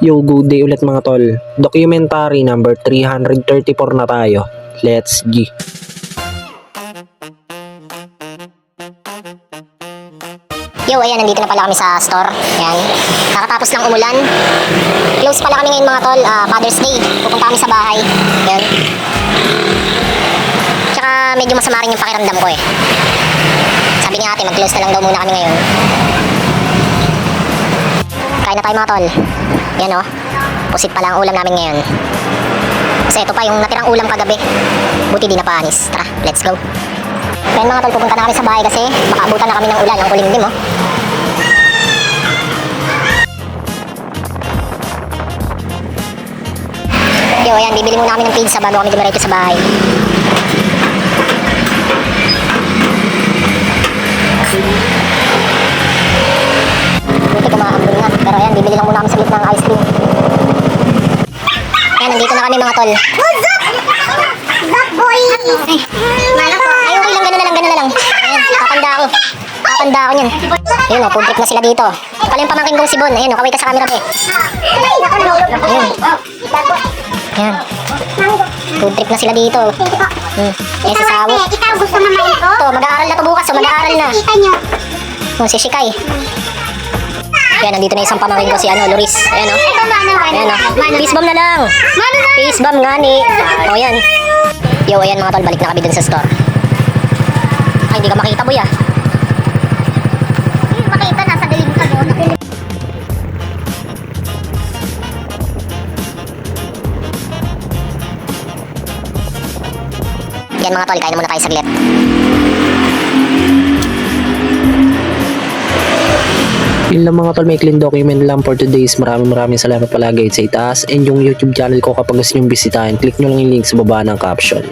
Yo, good day ulit mga tol. Documentary number 334 na tayo. Let's G. Yo, ayan, nandito na pala kami sa store. Ayan. Nakatapos lang umulan. Close pala kami ngayon mga tol. Father's Day. Pupunta kami sa bahay. Ayan. Tsaka medyo masama rin yung pakiramdam ko eh. Sabi ni ate, mag-close na lang daw muna kami ngayon. Kain na tayo mga tol. Ayan o. Pusit pala ang ulam namin ngayon. Kasi ito pa yung natirang ulam kagabi. Buti di na paanis. Tara, let's go. Ayan mga tol, pupunta na kami sa bahay kasi baka abutan na kami ng ulan. Ang kulimlim oh. Yo, ayan, bibili muna kami ng pizza bago kami dumiretso sa bahay. Buti kumaambun na. Pero ayan, bibili lang muna kami saglit ng ice cream. Ayan, nandito na kami mga tol. That boy! Ay, okay lang, gano'n na lang. Ayan, kakanda ako. Kakanda ako niyan. Ayun o, food trip na sila dito. Pala yung pamangkin kong si Bon. Ayun o, kaway ka sa camera be. Ayun. Ayan. Food trip na sila dito. Eh, si Sawo. Ikaw gusto mamain ko? Ito, mag-aaral na to bukas. Mag-aaral na. Kita nyo. Si Shikay. Ayan, nandito na isang pamangkin ko si Loris. Ayan o. Ayan o. Peace bomb na lang. Peace bomb nga ni. O, ayan. Yo, ayan mga tol, balik na kami dun sa store. Ay, hindi ka makita boy ah. Hindi makita, nasa dilim ka doon. Yan mga tol, kain na muna tayo saglit. Yun lang mga tol, may clean document lang for today's. Maraming salamat palagi sa itaas. And yung YouTube channel ko kapag gusto nyo bisitahin, click nyo lang yung link sa baba ng caption.